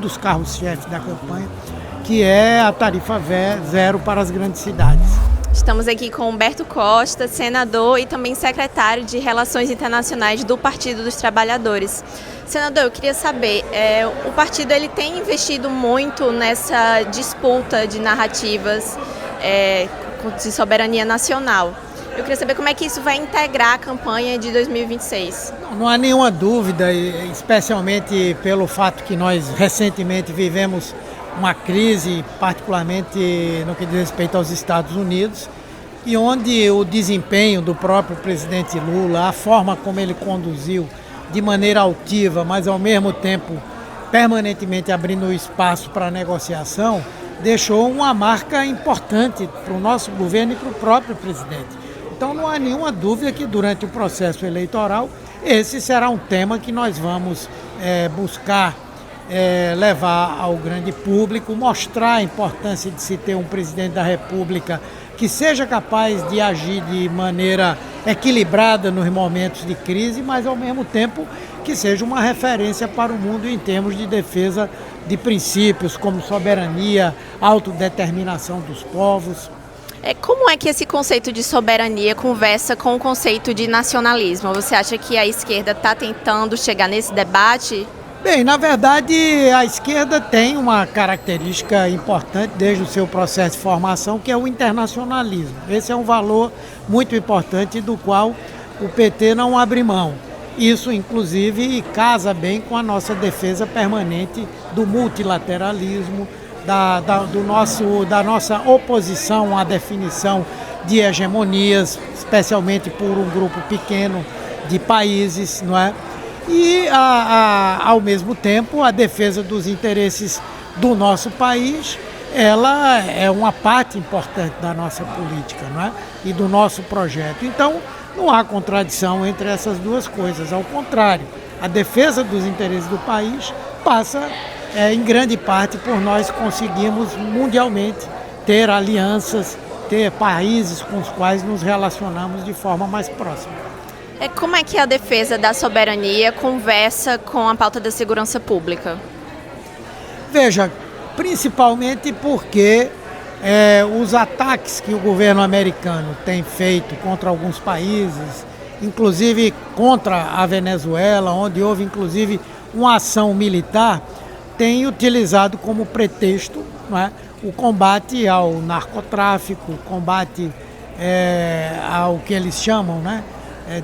dos carros-chefes da campanha, que é a tarifa zero para as grandes cidades. Estamos aqui com Humberto Costa, senador e também secretário de Relações Internacionais do Partido dos Trabalhadores. Senador, eu queria saber, o partido ele tem investido muito nessa disputa de narrativas de soberania nacional. Eu queria saber como é que isso vai integrar a campanha de 2026. Não há nenhuma dúvida, especialmente pelo fato que nós recentemente vivemos uma crise, particularmente no que diz respeito aos Estados Unidos, e onde o desempenho do próprio presidente Lula, a forma como ele conduziu de maneira altiva, mas ao mesmo tempo permanentemente abrindo espaço para a negociação, deixou uma marca importante para o nosso governo e para o próprio presidente. Então não há nenhuma dúvida que durante o processo eleitoral esse será um tema que nós vamos buscar levar ao grande público, mostrar a importância de se ter um presidente da República que seja capaz de agir de maneira equilibrada nos momentos de crise, mas ao mesmo tempo que seja uma referência para o mundo em termos de defesa de princípios como soberania, autodeterminação dos povos. Como é que esse conceito de soberania conversa com o conceito de nacionalismo? Você acha que a esquerda está tentando chegar nesse debate? Bem, na verdade, a esquerda tem uma característica importante desde o seu processo de formação, que é o internacionalismo. Esse é um valor muito importante do qual o PT não abre mão. Isso, inclusive, casa bem com a nossa defesa permanente do multilateralismo, da nossa oposição à definição de hegemonias, especialmente por um grupo pequeno de países, não é? E, ao mesmo tempo, a defesa dos interesses do nosso país, ela é uma parte importante da nossa política, não é? E do nosso projeto. Então, não há contradição entre essas duas coisas. Ao contrário, a defesa dos interesses do país passa, em grande parte, por nós conseguirmos mundialmente ter alianças, ter países com os quais nos relacionamos de forma mais próxima. Como é que a defesa da soberania conversa com a pauta da segurança pública? Veja, principalmente porque os ataques que o governo americano tem feito contra alguns países, inclusive contra a Venezuela, onde houve inclusive uma ação militar, tem utilizado como pretexto, não é, o combate ao narcotráfico, o combate ao que eles chamam, né,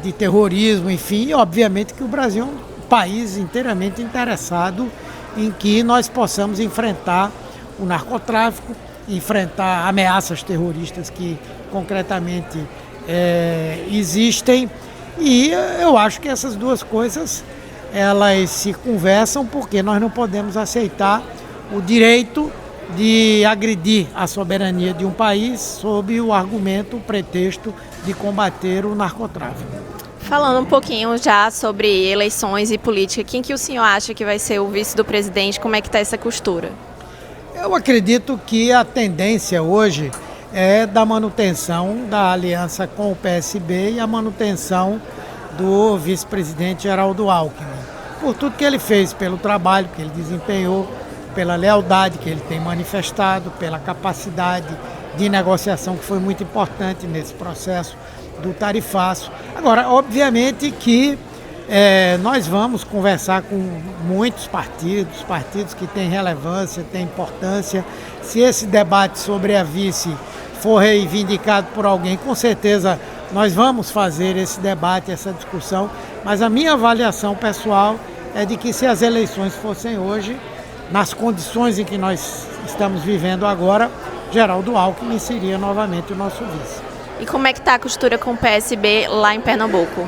de terrorismo, enfim, e obviamente que o Brasil é um país inteiramente interessado em que nós possamos enfrentar o narcotráfico, enfrentar ameaças terroristas que concretamente existem, e eu acho que essas duas coisas elas se conversam, porque nós não podemos aceitar o direito de agredir a soberania de um país sob o argumento, o pretexto de combater o narcotráfico. Falando um pouquinho já sobre eleições e política, quem que o senhor acha que vai ser o vice do presidente? Como é que está essa costura? Eu acredito que a tendência hoje é da manutenção da aliança com o PSB e a manutenção do vice-presidente Geraldo Alckmin, por tudo que ele fez, pelo trabalho que ele desempenhou, pela lealdade que ele tem manifestado, pela capacidade de negociação que foi muito importante nesse processo do tarifaço. Agora, obviamente que nós vamos conversar com muitos partidos que têm relevância, têm importância. Se esse debate sobre a vice for reivindicado por alguém, com certeza nós vamos fazer esse debate, essa discussão, mas a minha avaliação pessoal é de que se as eleições fossem hoje, nas condições em que nós estamos vivendo agora, Geraldo Alckmin seria novamente o nosso vice. E como é que está a costura com o PSB lá em Pernambuco?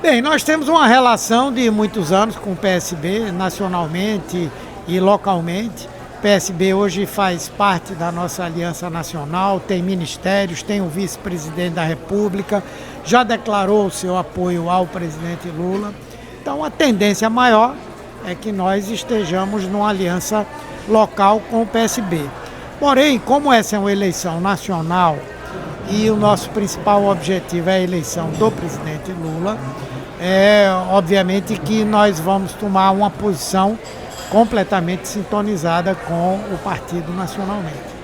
Bem, nós temos uma relação de muitos anos com o PSB, nacionalmente e localmente. O PSB hoje faz parte da nossa aliança nacional, tem ministérios, tem o vice-presidente da República, já declarou o seu apoio ao presidente Lula. Então a tendência maior é que nós estejamos numa aliança local com o PSB. Porém, como essa é uma eleição nacional e o nosso principal objetivo é a eleição do presidente Lula, obviamente que nós vamos tomar uma posição completamente sintonizada com o partido nacionalmente.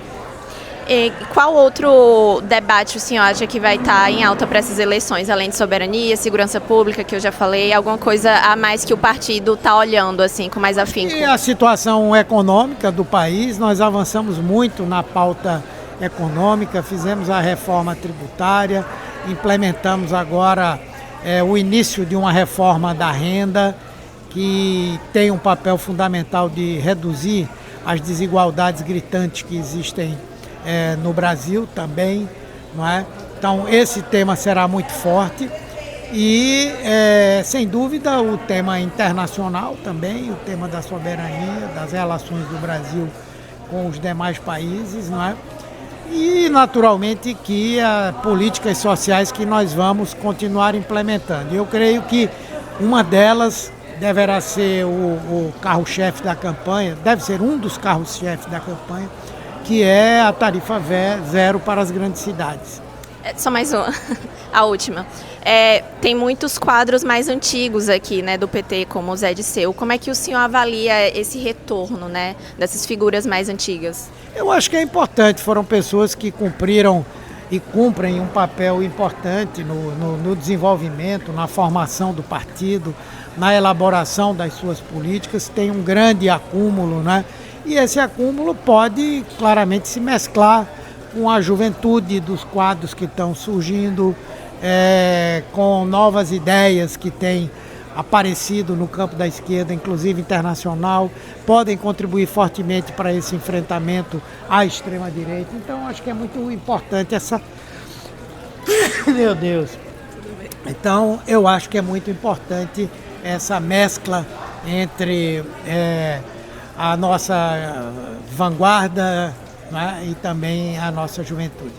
E qual outro debate o senhor acha que vai estar em alta para essas eleições, além de soberania, segurança pública, que eu já falei, alguma coisa a mais que o partido está olhando assim com mais afinco? E a situação econômica do país, nós avançamos muito na pauta econômica, fizemos a reforma tributária, implementamos agora o início de uma reforma da renda, que tem um papel fundamental de reduzir as desigualdades gritantes que existem no Brasil também, não é? Então esse tema será muito forte e sem dúvida o tema internacional também, o tema da soberania, das relações do Brasil com os demais países, não é? E naturalmente que políticas sociais que nós vamos continuar implementando. Eu creio que uma delas deverá ser o carro-chefe da campanha, deve ser um dos carros-chefes da campanha, que é a tarifa zero para as grandes cidades. Só mais uma, a última. Tem muitos quadros mais antigos aqui, né, do PT, como o Zé Disseu. Como é que o senhor avalia esse retorno, né, dessas figuras mais antigas? Eu acho que é importante, foram pessoas que cumpriram e cumprem um papel importante no desenvolvimento, na formação do partido, na elaboração das suas políticas, tem um grande acúmulo, né? E esse acúmulo pode claramente se mesclar com a juventude dos quadros que estão surgindo, com novas ideias que têm aparecido no campo da esquerda, inclusive internacional, podem contribuir fortemente para esse enfrentamento à extrema-direita. Então, acho que é muito importante essa... Meu Deus! Então, eu acho que é muito importante essa mescla entre a nossa vanguarda, né, e também a nossa juventude.